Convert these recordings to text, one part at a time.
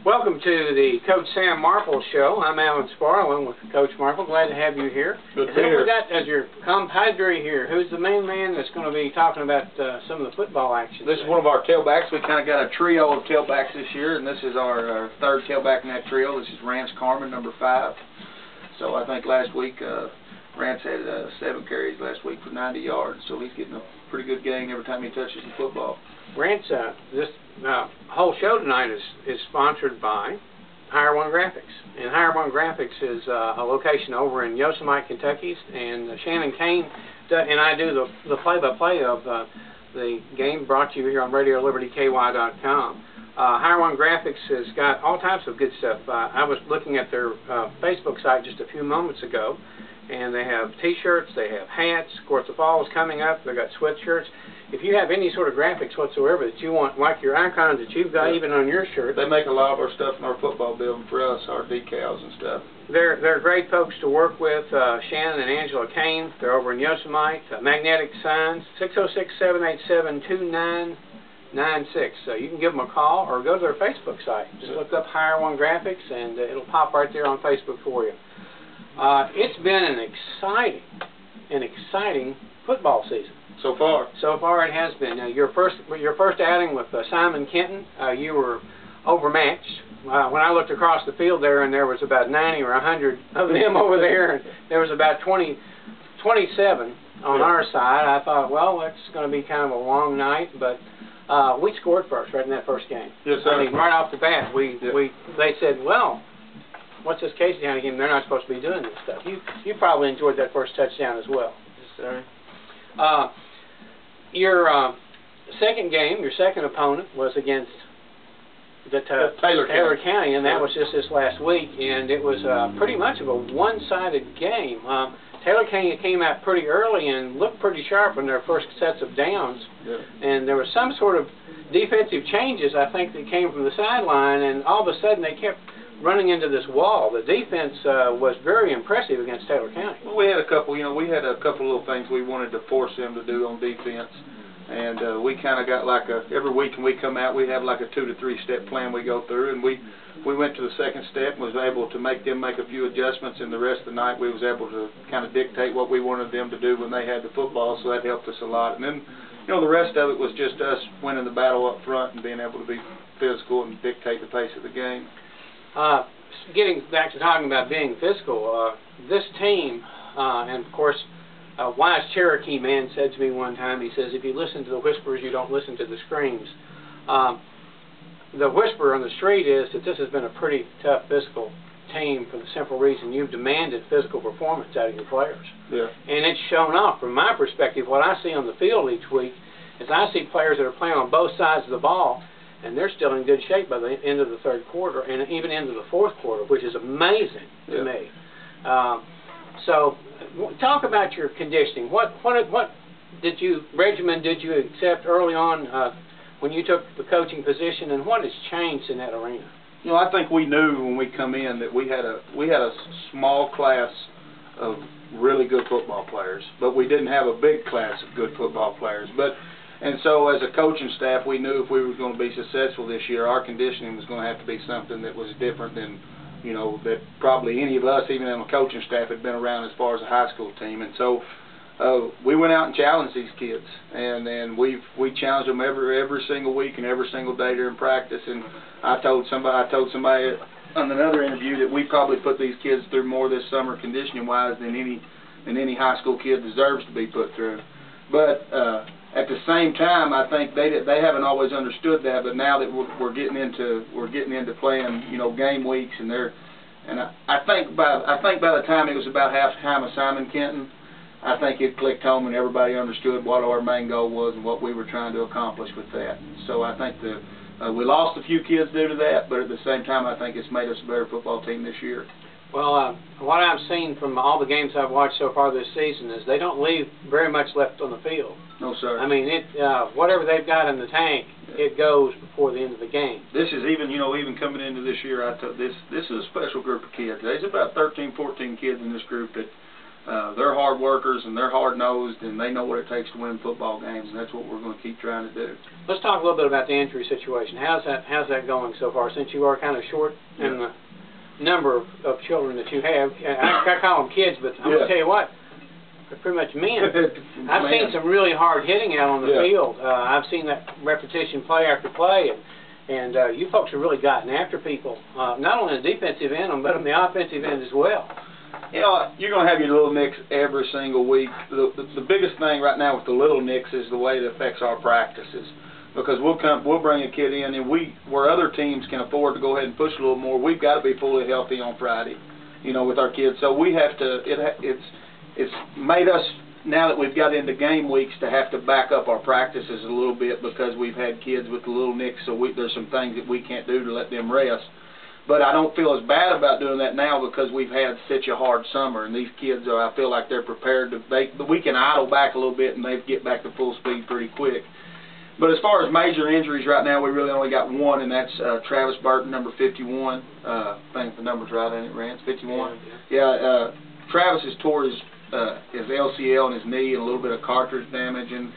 Welcome to the Coach Sam Marple Show. I'm Alan Sparr, along with Coach Marple. Glad to have you here. Good to be here. We got as your compadre here. Who's the main man that's going to be talking about some of the football action? This is one of our tailbacks. We kind of got a trio of tailbacks this year, and this is our third tailback in that trio. This is Rance Carmen, number 5. So I think last week Rance had 7 carries last week for 90 yards. So he's getting a pretty good gain every time he touches the football. Rance, this whole show tonight is sponsored by HigherOneGraphics. And HigherOneGraphics is a location over in Yosemite, Kentucky. And Shannon Kane and I do the play-by-play of the game brought to you here on RadioLibertyKY.com. HigherOneGraphics has got all types of good stuff. I was looking at their Facebook site just a few moments ago, and they have T-shirts, they have hats. Of course, the fall is coming up. They've got sweatshirts. If you have any sort of graphics whatsoever that you want, like your icons that you've got even on your shirt. They make a lot of our stuff in our football building for us, our decals and stuff. They're great folks to work with. Shannon and Angela Kane, they're over in Yosemite. Magnetic Signs, 606-787-2996. So you can give them a call or go to their Facebook site. Just look up HigherOneGraphics and it'll pop right there on Facebook for you. It's been an exciting football season. So far it has been. Your first outing with Simon Kenton, you were overmatched. When I looked across the field there, and there was about 90 or 100 of them over there, and there was about 27 on our side. I thought, well, it's going to be kind of a long night, but we scored first right in that first game. Yes, sir. I mean, right off the bat, they said, well, what's this Casey County game? They're not supposed to be doing this stuff. You probably enjoyed that first touchdown as well. Yes, sir. Your second game, your second opponent was against Taylor County, and that was just this last week, and it was pretty much of a one-sided game. Taylor County came out pretty early and looked pretty sharp in their first sets of downs, and there was some sort of defensive changes, I think, that came from the sideline, and all of a sudden they kept running into this wall. The defense was very impressive against Taylor County. Well, we had a couple little things we wanted to force them to do on defense, and we kind of got like every week when we come out, we have like a 2 to 3 step plan we go through, and we went to the second step and was able to make them make a few adjustments, and the rest of the night we was able to kind of dictate what we wanted them to do when they had the football, so that helped us a lot. And then, the rest of it was just us winning the battle up front and being able to be physical and dictate the pace of the game. Getting back to talking about being physical, this team, and of course, a wise Cherokee man said to me one time, he says, if you listen to the whispers, you don't listen to the screams. The whisper on the street is that this has been a pretty tough physical team for the simple reason you've demanded physical performance out of your players. Yeah. And it's shown off. From my perspective, what I see on the field each week is I see players that are playing on both sides of the ball, and they're still in good shape by the end of the third quarter and even into the fourth quarter, which is amazing to me. So, talk about your conditioning. What regimen did you accept early on when you took the coaching position, and what has changed in that arena? I think we knew when we come in that we had a small class of really good football players, but we didn't have a big class of good football players. And so as a coaching staff, we knew if we were going to be successful this year, our conditioning was going to have to be something that was different than, that probably any of us, even on the coaching staff, had been around as far as a high school team. And so we went out and challenged these kids, and we challenged them every single week and every single day during practice. And I told somebody on another interview that we probably put these kids through more this summer conditioning-wise than any high school kid deserves to be put through. But at the same time, I think they haven't always understood that. But now that we're getting into playing, game weeks, and I think by the time it was about halftime of Simon Kenton, I think it clicked home and everybody understood what our main goal was and what we were trying to accomplish with that. So I think that we lost a few kids due to that, but at the same time, I think it's made us a better football team this year. Well, what I've seen from all the games I've watched so far this season is they don't leave very much left on the field. No, sir. I mean, whatever they've got in the tank, it goes before the end of the game. This is even coming into this year, this is a special group of kids. There's about 13, 14 kids in this group that They're hard workers and they're hard-nosed, and they know what it takes to win football games, and that's what we're going to keep trying to do. Let's talk a little bit about the injury situation. How's that going so far, since you are kind of short in the number of children that you have? I call them kids, but I'm going to tell you what, they're pretty much men. I've seen some really hard hitting out on the field. I've seen that repetition play after play, and you folks have really gotten after people, not only on the defensive end, but on the offensive end as well. You know, you're going to have your little nicks every single week. The biggest thing right now with the little nicks is the way it affects our practices. Because we'll bring a kid in, and where other teams can afford to go ahead and push a little more, we've got to be fully healthy on Friday, you know, with our kids. So we have to. It's made us, now that we've got into game weeks, to have to back up our practices a little bit because we've had kids with the little nicks. So there's some things that we can't do to let them rest. But I don't feel as bad about doing that now because we've had such a hard summer, and these kids I feel like they're prepared to. We can idle back a little bit, and they get back to full speed pretty quick. But as far as major injuries right now, we really only got one, and that's Travis Burton, number 51. I think the number's right, ain't it, Rance? 51? Yeah, Travis has tore his LCL in his knee and a little bit of cartilage damage, and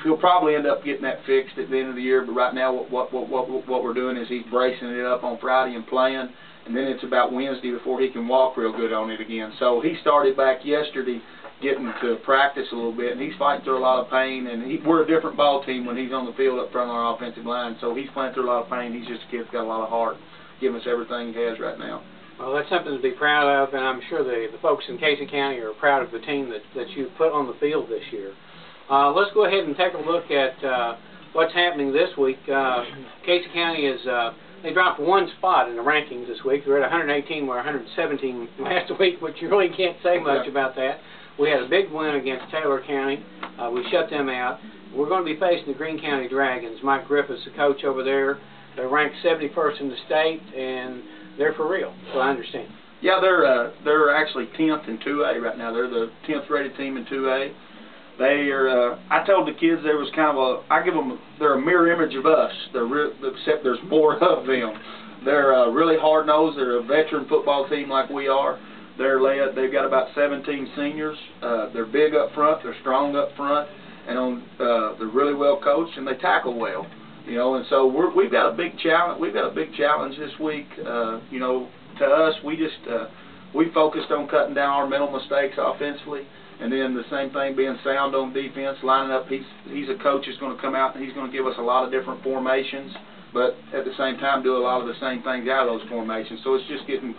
he'll probably end up getting that fixed at the end of the year. But right now, what we're doing is he's bracing it up on Friday and playing, and then it's about Wednesday before he can walk real good on it again. So he started back yesterday, getting to practice a little bit, and he's fighting through a lot of pain, and we're a different ball team when he's on the field up front on our offensive line, so he's playing through a lot of pain. He's just a kid that's got a lot of heart, giving us everything he has right now. Well, that's something to be proud of, and I'm sure the folks in Casey County are proud of the team that you put on the field this year. Let's go ahead and take a look at what's happening this week. Casey County is they dropped one spot in the rankings this week. They're at 118, we're 117 last week, which you really can't say much about that. We had a big win against Taylor County. We shut them out. We're going to be facing the Greene County Dragons. Mike Griffith's the coach over there. They're ranked 71st in the state, and they're for real, so I understand. Yeah, they're actually 10th in 2A right now. They're the 10th rated team in 2A. They are. I told the kids there was kind of they're a mirror image of us. Except there's more of them. They're really hard nosed. They're a veteran football team like we are. They've got about 17 seniors. They're big up front. They're strong up front, and they're really well coached, and they tackle well. You know, and so we've got a big challenge. We've got a big challenge this week. You know, to us, we focused on cutting down our mental mistakes offensively, and then the same thing, being sound on defense, lining up. He's a coach who's going to come out and he's going to give us a lot of different formations, but at the same time do a lot of the same things out of those formations. So it's just getting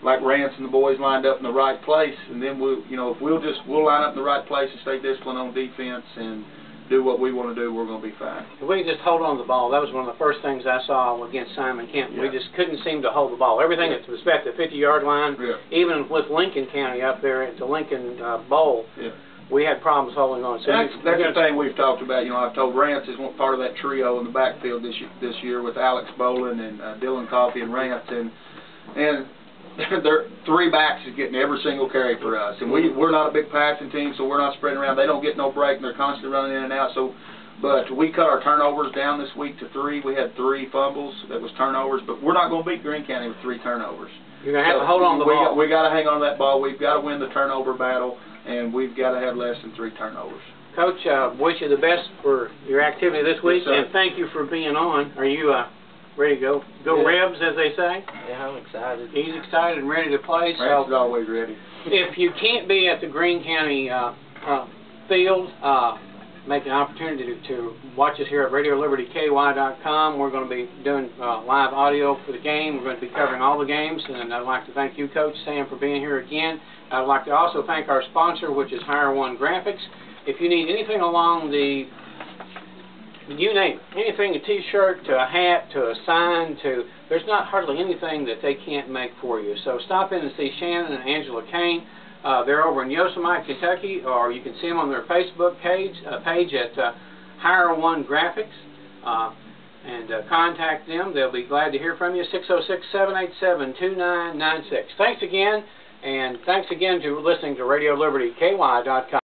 like Rance and the boys lined up in the right place, and then we'll line up in the right place and stay disciplined on defense and do what we want to do, we're going to be fine. If we just hold on to the ball, that was one of the first things I saw against Simon Kent. We just couldn't seem to hold the ball. Everything that was at the 50-yard line, even with Lincoln County up there at the Lincoln Bowl, we had problems holding on. So that's the thing we've talked about. You know, I've told Rance is one part of that trio in the backfield this year with Alex Bolin and Dylan Coffey and Rance, and they're three backs is getting every single carry for us, and we're not a big passing team, so we're not spreading around. They don't get no break, and they're constantly running in and out. So, but we cut our turnovers down this week to 3. We had 3 fumbles that was turnovers, but we're not going to beat Greene County with 3 turnovers. You're going to have to hold on to the ball. We got to hang on to that ball. We've got to win the turnover battle, and we've got to have less than 3 turnovers. Coach, wish you the best for your activity this week, and thank you for being on. Are you ready to go? Go Rebs, as they say? Yeah, I'm excited. He's excited and ready to play. Rance is always ready. If you can't be at the Greene County field, make an opportunity to watch us here at RadioLibertyKY.com. We're going to be doing live audio for the game. We're going to be covering all the games, and I'd like to thank you, Coach Sam, for being here again. I'd like to also thank our sponsor, which is HigherOneGraphics. If you need anything along the you name it, anything, a t-shirt to a hat to a sign to, there's not hardly anything that they can't make for you. So stop in and see Shannon and Angela Kane. They're over in Yosemite, Kentucky, or you can see them on their Facebook page at HigherOneGraphics, and contact them. They'll be glad to hear from you. 606-787-2996. Thanks again, and thanks again to listening to RadioLibertyKY.com.